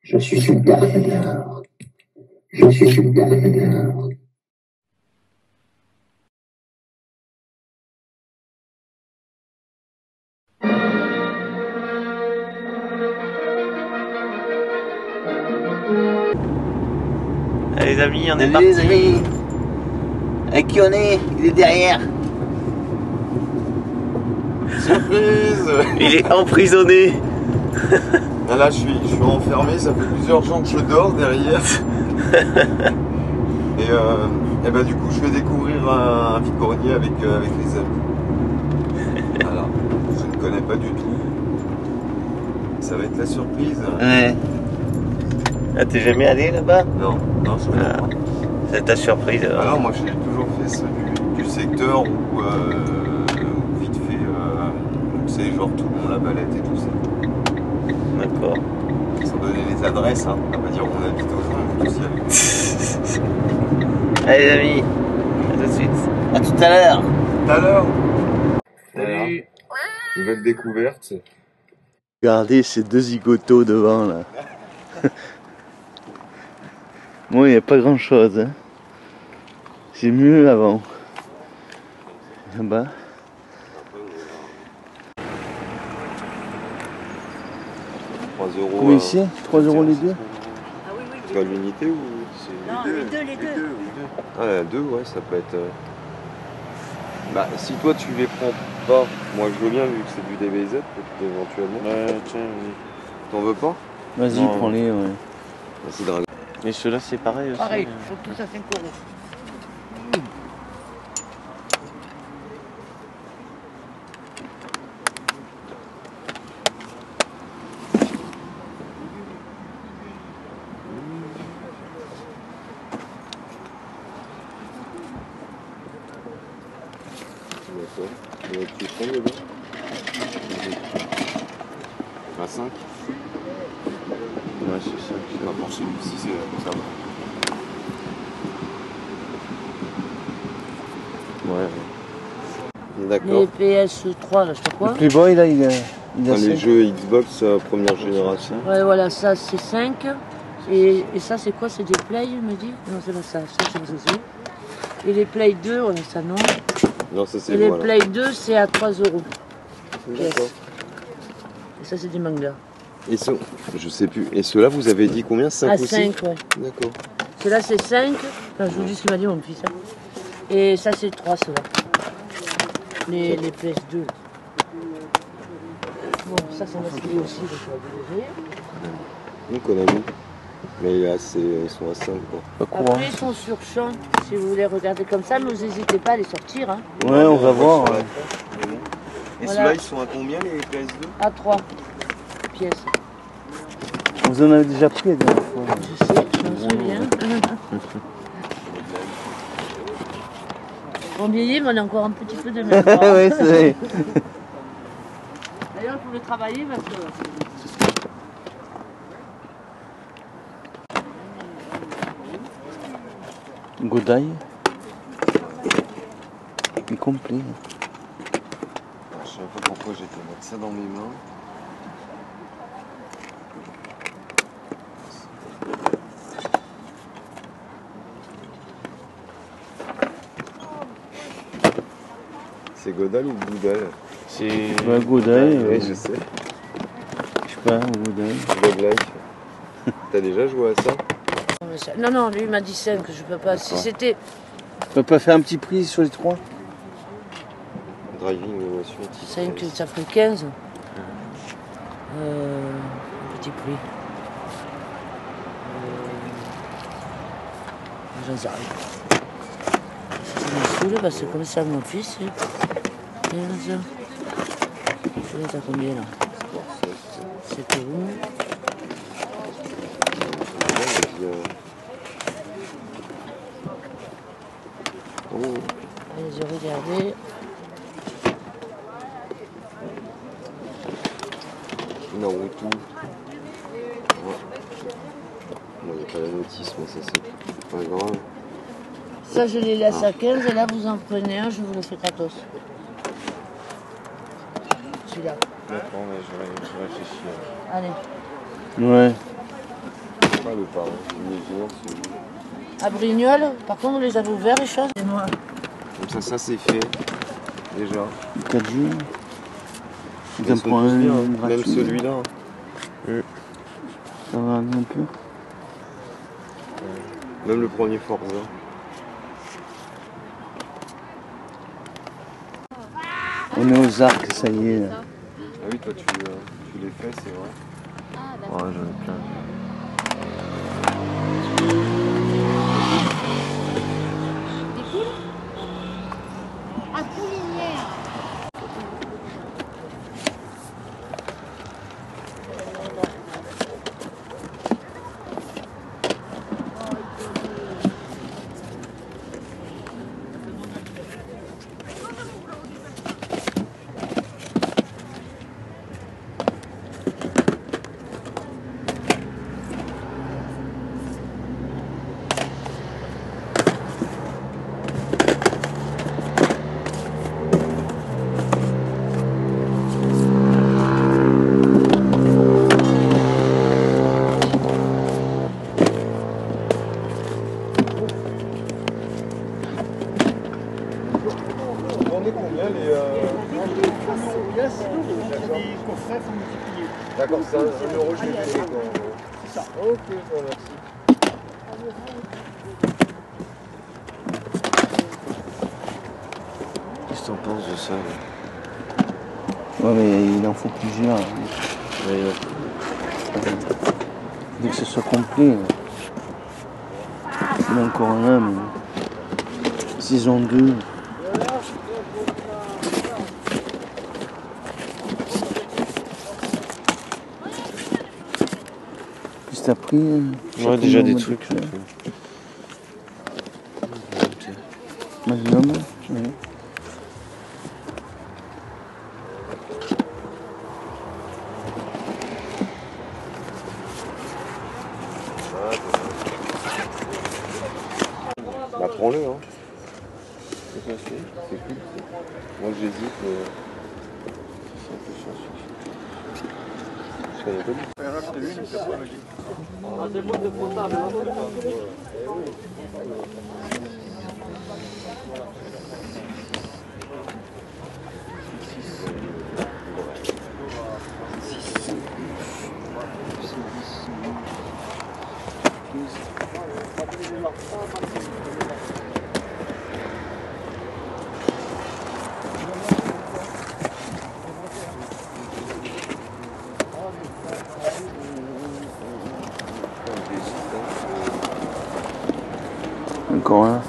Je suis supérieur. Je suis supérieur. Allez les amis, on est Salut parti. les amis. Avec qui on est? Il est derrière. Surprise. Il est emprisonné. Ah là, je suis enfermé, ça fait plusieurs jours que je dors derrière. Et bah du coup, je vais découvrir un vide-grenier avec les amis. Voilà, je ne connais pas du tout. Ça va être la surprise. Ouais. Ah, t'es jamais allé là-bas? Non, je connais pas. C'est ta surprise. Alors moi, j'ai toujours fait ça du secteur où vite fait, c'est genre tout le monde la balette et tout ça. D'accord. Sans donner les adresses, hein. On va dire où on habite aux gens, on peut tous y aller. Allez les amis, à tout de suite. À tout à l'heure. Tout à l'heure. Salut. Nouvelle découverte. Regardez ces deux zigotos devant là. Bon, il n'y a pas grand chose. Hein. C'est mieux avant. Là-bas. 3 €. Combien ici 3 € les deux. Ah oui, oui. C'est pas l'unité ou c'est Non, les deux. Ah, deux, ouais, ça peut être. Bah, si toi tu les prends pas, moi je veux bien vu que c'est du DBZ, peut-être éventuellement. Ouais, tiens, oui. T'en veux pas? Vas-y, Non. prends-les. Ouais. C'est dragon. Mais ceux-là, c'est pareil aussi. Pareil, ils sont tous à 5 euros. D'accord. Et tu prends le bas? À 5? Ouais, c'est ça. Pas pour celui-ci, c'est ça va. Ouais. D'accord. Les PS3, là, je sais pas quoi. Le Playboy là, il a Enfin, les 5. jeux Xbox première génération. Ouais, voilà, ça c'est 5. Et ça c'est quoi? C'est des Play, il me dit? Non, c'est pas ça. Ça c'est les autres. Et les Play 2, ouais, ça non. Non, ça c'est Et les voilà. Play 2, c'est à 3 euros. D'accord. Et ça c'est des mangas. Et je sais plus. Et ceux-là, vous avez dit combien? 5 À aussi? 5, ouais. D'accord. Celui-là c'est 5. Enfin, je vous dis ce qu'il m'a dit mon fils. Hein. Et ça c'est 3, ceux-là. Les PS2. Bon, ça c'est masqué aussi, donc on va dégager. Nous qu'on a mis. Mais ils sont à 5 quoi. Pas courant. Après, ils sont sur champ, si vous voulez regarder comme ça, mais vous n'hésitez pas à les sortir. Hein. Ouais, on va voir. Ouais. Et Voilà. ceux-là, ils sont à combien les PS2? À 3 pièces. Vous en avez déjà pris la dernière fois. Je sais, je m'en souviens. On vieillit, mais on a encore un petit peu de mémoire. Ouais, c'est. D'ailleurs, il faut le travailler parce que. Godaille. Il est complet. Je sais pas pourquoi j'ai fait mettre ça dans mes mains. C'est Godal ou Goudal? C'est. Ouais, Godaille. Oui, je sais. Je sais pas, Godaille. Godlike. T'as déjà joué à ça? Non, non, lui il m'a dit 5, je peux pas. Si c'était. On peut pas faire un petit prix sur les 3? Driving émotion. 5, ça ferait 15. Un petit prix. J'en sais rien. Ça me saoule parce que comme ça, mon fils. 15. T'as combien là? 7 euros. Oh. Allez, j'ai regardé. Naruto. Ouais. Bon, il n'y a pas la notice, mais ça c'est pas grave. Ça, je les laisse à 15 et là, vous en prenez un, je vous le fais gratos. Celui-là. D'accord, mais je réfléchis. Allez. Ouais. mes parents. Ils viennent sur- À Brignoles, par contre, vous les avez ouverts, les choses? Et moi. Comme ça c'est fait. Déjà. 4 jours. Ils T'en sont prends tous un bien, gratuit. même celui-là. Ça va aller un peu. Même le premier Forza. On est aux arcs, ça y est. Là. Ah oui, toi tu les fais, c'est vrai. Ouais, j'en ai plein. À Poulinière. On est combien les D'accord, c'est 1 euro GBD quoi. C'est ça. Ok, je vous remercie. Qu'est-ce que t'en penses de ça? Ouais, mais il en faut plusieurs. Ouais, Dès que ce soit complet. Il y en a encore un, mais. Saison 2. Qu'est-ce que t'as pris? Ouais, déjà des trucs. Magnum. Ouais. Bah prends-le hein. C'est quoi c'est cool. Moi j'hésite mais... Je connais pas du tout. Encore un.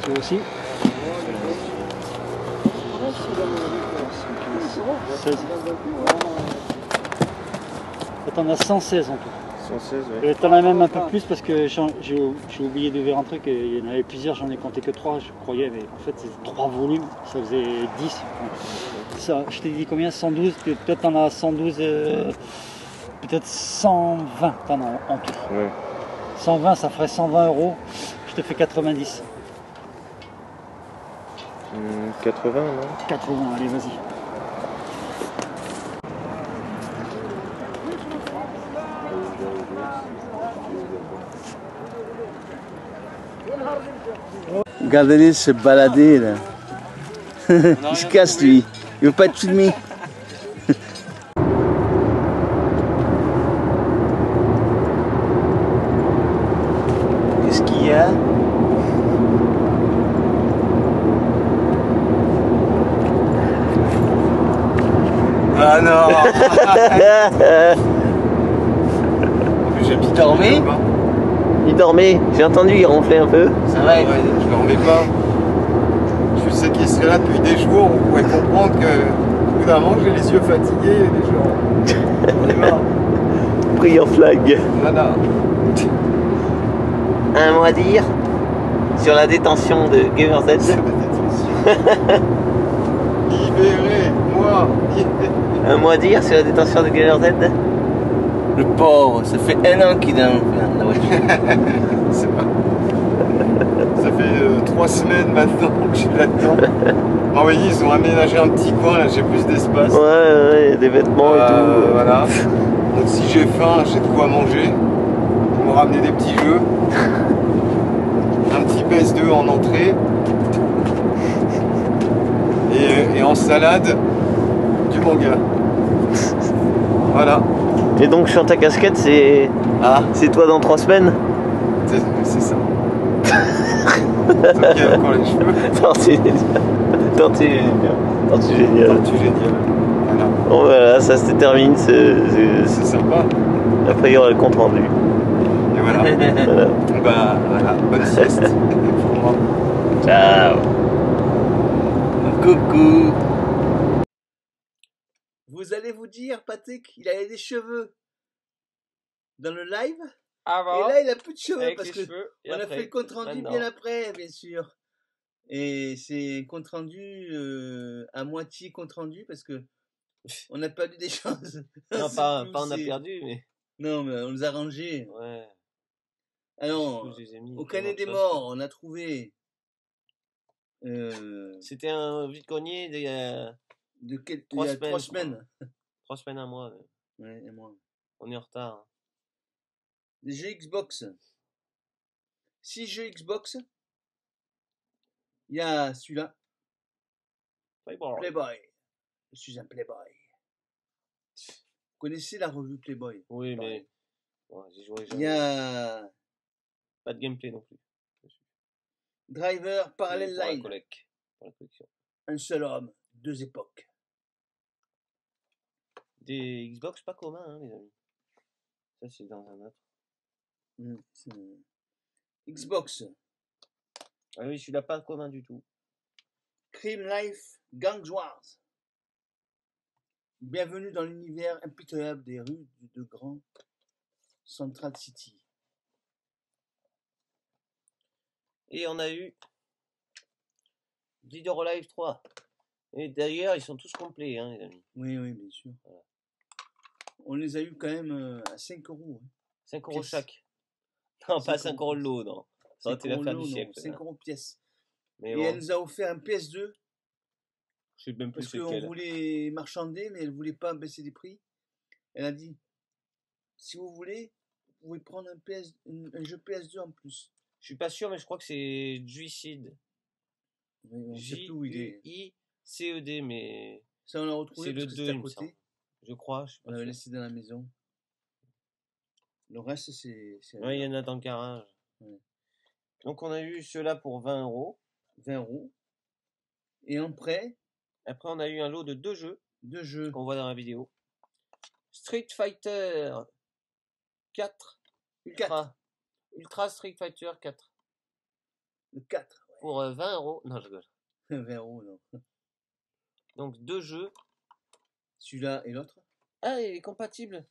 Tu aussi 16. T'en as 116 en tout. 116, ouais. T'en as même un peu plus parce que j'ai oublié d'ouvrir un truc et il y en avait plusieurs, j'en ai compté que 3, je croyais, mais en fait c'est 3 volumes, ça faisait 10. Ça, je t'ai dit combien? 112, peut-être t'en as 112, peut-être 120 t'en as en tout. Ouais. 120 ça ferait 120 €, je te fais 90. 80, non? 80, allez vas-y. Regardez-les se balader là. Il se casse lui. Il veut pas être filmé. Qu'est-ce qu'il y a? Ah non. Il dormait? Il dormait, j'ai entendu, il ronflait un peu. Ça va, Ouais, je ne remets pas. Je sais qu'il serait là depuis des jours, on pourrait comprendre que au bout d'un moment j'ai les yeux fatigués et les gens. On est marre. pris en flag. Voilà. Un mot à dire sur la détention de Gamer Z. Libérez, moi. Un mot à dire sur la détention de Gamer Z. Le pauvre, ça fait 1 an qu'il est dans la voiture. C'est pas... Ça fait 3 semaines maintenant que je suis là-dedans. Ah oui, ils ont aménagé un petit coin, là j'ai plus d'espace. Ouais, des vêtements et tout. Voilà. Donc si j'ai faim, j'ai de quoi manger. Ils m'ont ramené des petits jeux. Un petit PS2 en entrée. Et en salade, du manga. Voilà. Et donc sur ta casquette, c'est toi dans 3 semaines? C'est ça. Donc il y a encore les cheveux. Tortue géniale. Tortue géniale. Tortue géniale. Voilà. Bon voilà, ça se termine. C'est sympa. Après il y aura le compte rendu. Et voilà. Voilà. Bah voilà, bonne sieste pour moi. Ciao. Coucou. Vous allez vous dire, Patrick, il avait des cheveux dans le live. Avant, Et là, il a plus de cheveux avec parce les que cheveux, et on a après, fait le compte rendu maintenant. bien après, bien sûr. Et c'est compte rendu à moitié compte rendu parce que on a perdu des choses. Non, C'est pas plus, on a c'est- perdu, mais. Non, mais on les a rangés. Ouais. Alors, Je les ai mis au dans canet autre des chose. morts, on a trouvé C'était un vide-grenier il y 3 a 3 semaines. semaines. 3 semaines, un mois. Ouais, et moi. On est en retard. Des jeux Xbox. 6 jeux Xbox. Il y a celui-là. Playboy. Je suis un Playboy. Vous connaissez la revue Playboy? Oui, mais. Ouais, j'ai joué Il jamais. y a Pas de gameplay non plus. Driver Parallel Pour la Line. pour la collection. Un seul homme, 2 époques. Des Xbox pas communs, hein, les amis. Ça, c'est dans un autre. Xbox. Ah oui, celui-là pas commun du tout. Crime Life Gang Wars. Bienvenue dans l'univers impitoyable des rues de Grand Central City. Et on a eu Dead or Alive 3. Et d'ailleurs, ils sont tous complets, hein, les amis. Oui, oui, bien sûr. Voilà. On les a eu quand même à 5 €. Hein. 5 € chaque. Non, pas 5 € le lot, non. Ça aurait été l'affaire du siècle. 5 € pièce. Mais et bon. elle nous a offert un PS2. Je sais même plus parce qu'on voulait marchander, mais elle voulait pas baisser les prix. Elle a dit, si vous voulez, vous pouvez prendre un jeu PS2 en plus. Je suis pas sûr, mais je crois que c'est Juicide. J-U-I-C-E-D, mais. Ça, on l'a retrouvé c'est parce le que 2, c'était à côté. Je crois. Je suis pas on l'avait sûr. laissé dans la maison. Le reste, c'est ouais, il y en a dans le garage. Ouais. Donc, on a eu ceux-là pour 20 €. 20 €. Et après, on a eu un lot de 2 jeux. 2 jeux. Qu'on voit dans la vidéo. Street Fighter 4 Ultra Street Fighter 4. Le 4. Ouais. Pour 20 €. Non, je rigole. 20 €, non. Donc 2 jeux. Celui-là et l'autre. Ah, il est compatible.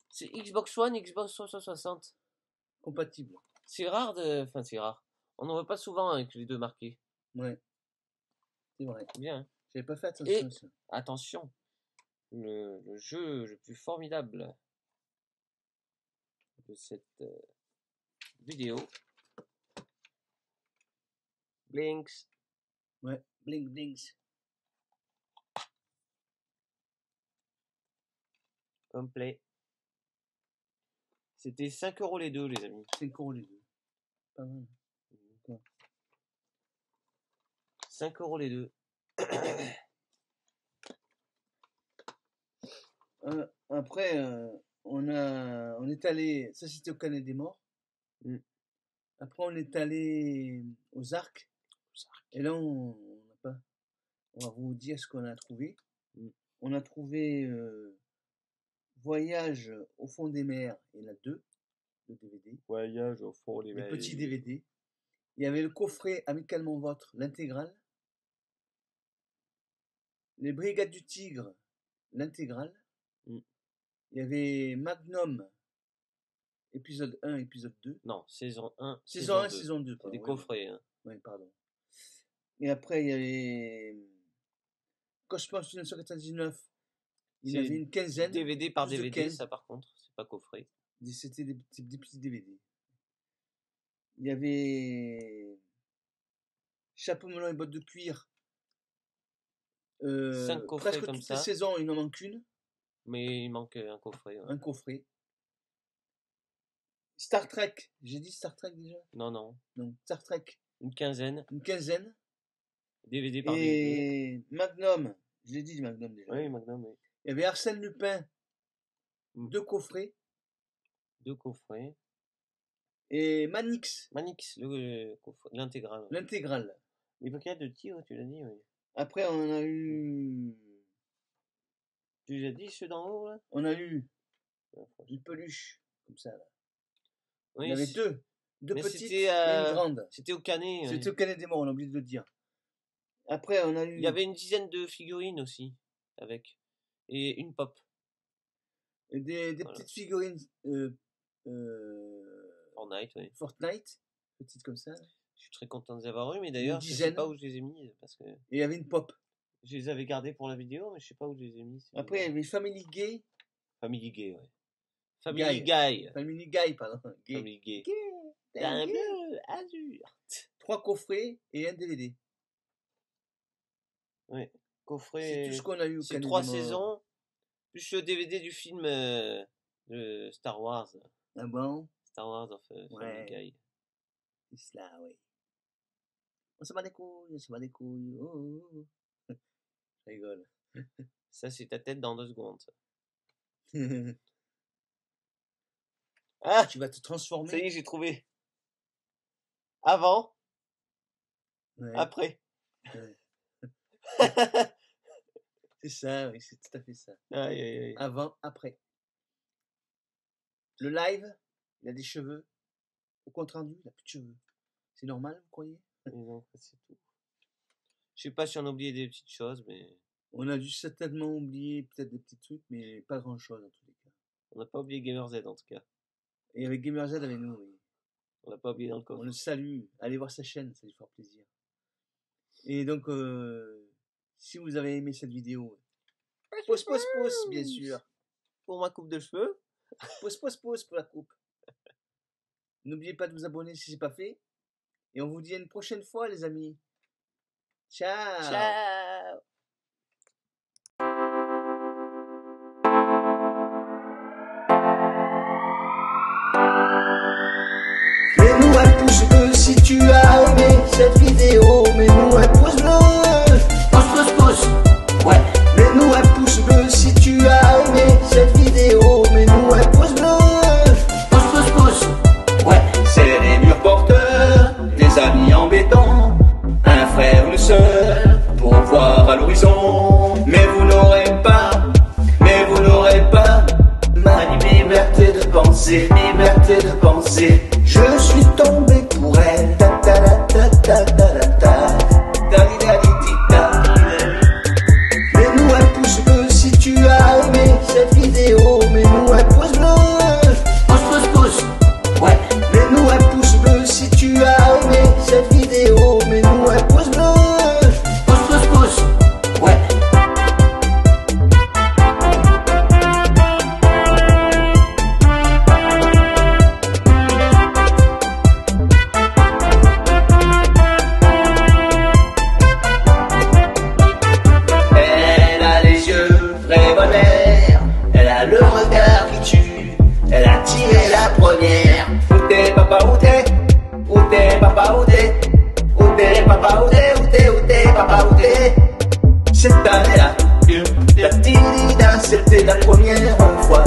C'est Xbox One, Xbox 360. Compatible. C'est rare Enfin, c'est rare. On n'en voit pas souvent avec les deux marqués. Ouais. C'est vrai. Bien. Hein. J'avais pas fait attention à ça. Attention. Le jeu le plus formidable de cette vidéo. Blinks. Ouais, Blinks. Complet. C'était 5 € les deux, les amis. 5 € les deux. Pas mal. 5 € les deux. Après, on est allé. Ça, c'était au Canet des Morts. Après, on est allé aux Arcs. Et là, on va vous dire ce qu'on a trouvé. On a trouvé Voyage au fond des mers. Il y en a 2 de DVD. Voyage au fond des mers. Les petits DVD. Il y avait le coffret Amicalement Vôtre, l'intégrale. Les Brigades du Tigre, l'intégrale. Il y avait Magnum, épisode 1, épisode 2. Non, saison 1. Saison 1, saison 2. C'est des coffrets. Hein. Oui, pardon. Et après, il y avait Cosmos 1999. Il y avait une quinzaine. DVD par DVD, ça par contre, c'est pas coffret. C'était des petits DVD. Il y avait Chapeau melon et bottes de cuir. 5 coffrets presque comme toutes ça. les saisons, il en manque une. Mais il manque un coffret. Ouais. Un coffret. Star Trek, j'ai dit Star Trek déjà? Non, non. Non, Star Trek, Une quinzaine. une quinzaine. DVD par DVD. Et Magnum, je l'ai dit Magnum déjà. Oui, Magnum, oui. Il y avait Arsène Lupin, 2 coffrets. 2 coffrets. Et Manix, Manix, l'intégrale. l'intégrale. Les paquets de tir, tu l'as dit, oui. Après, on a eu. Tu l'as dit, ceux d'en haut, là? On a eu une peluche, comme ça, là. Oui, Il y avait deux mais petites c'était, et une grande. C'était au Canet. C'était au Canet des Morts, on a oublié de le dire. Après, on a eu. Il y avait une dizaine de figurines aussi, avec. Et une pop. des Voilà. petites figurines Fortnite, oui. Fortnite, petites comme ça. Je suis très content de les avoir eu, mais d'ailleurs, je sais dizaine. pas où je les ai mis, parce que Et il y avait une pop. je les avais gardés pour la vidéo, mais je sais pas où je les ai mis. Après, il y avait Family Gay. Family Gay, ouais. Family Guy. Family Guy, pardon. Gay. Family Gay. Gay. Un bleu, azur. 3 coffrets et un DVD. Oui. C'est Coffret. tout ce qu'on a eu au C'est Canet 3 des Morts. saisons, plus le DVD du film de Star Wars. Ah bon? Star Wars of Ouais. Family Guy. C'est cela, oui. On se bat les couilles, on se bat les couilles. Oh, oh, oh. Je rigole. Ça, c'est ta tête dans 2 secondes. ça. Ah, tu vas te transformer. Ça y est, j'ai trouvé. Avant, Ouais. après. Ouais. C'est ça, oui, c'est tout à fait ça. Aïe, aïe, aïe. Avant, après. Le live, il a des cheveux. Au compte rendu, il n'a plus de cheveux. C'est normal, vous croyez? Et donc, c'est tout. Je sais pas si on a oublié des petites choses, mais On a dû certainement oublier peut-être des petits trucs, mais pas grand-chose en tous les cas. on n'a pas oublié Gamer Z en tout cas. Et avec Gamer Z avec nous, oui. On l'a pas oublié dans le On coffre. le salue. Allez voir sa chaîne, ça lui fera plaisir. Et donc, si vous avez aimé cette vidéo, pouce, pouce, pouce, bien sûr. Pour ma coupe de cheveux. Pouce, pouce, pouce pour la coupe. N'oubliez pas de vous abonner si c'est pas fait. Et on vous dit à une prochaine fois, les amis. Ciao. Ciao. Mets-nous un pouce bleu si tu as aimé cette vidéo. Mets-nous un pouce bleu. Pouce, pouce, pouce. Ouais. Mets-nous un pouce bleu si tu as aimé cette vidéo. Mets-nous un pouce bleu. Pouce, pouce, pouce. Ouais. C'est les murs porteurs, des amis embêtants, un frère, une sœur, pour voir à l'horizon. Mais vous n'aurez pas ma liberté de penser, liberté de penser. Je suis tombé pour elle. Ta ta ta ta ta ta ta. Mets-nous un pouce bleu si tu as aimé cette vidéo. Mets-nous un pouce bleu. Pouce, pouce, pouce. Ouais. Mets-nous un pouce bleu si tu as aimé cette vidéo. Mets-nous un pouce bleu. Pouce, pouce, pouce. Ouais. Elle a les yeux révolés, elle a le regard qui tue, elle a tiré la première. Où t'es papa, où t'es? Où t'es papa, où t'es? Où t'es papa, où t'es? Où t'es, où t'es papa, où t'es? Cette année-là, c'était la première fois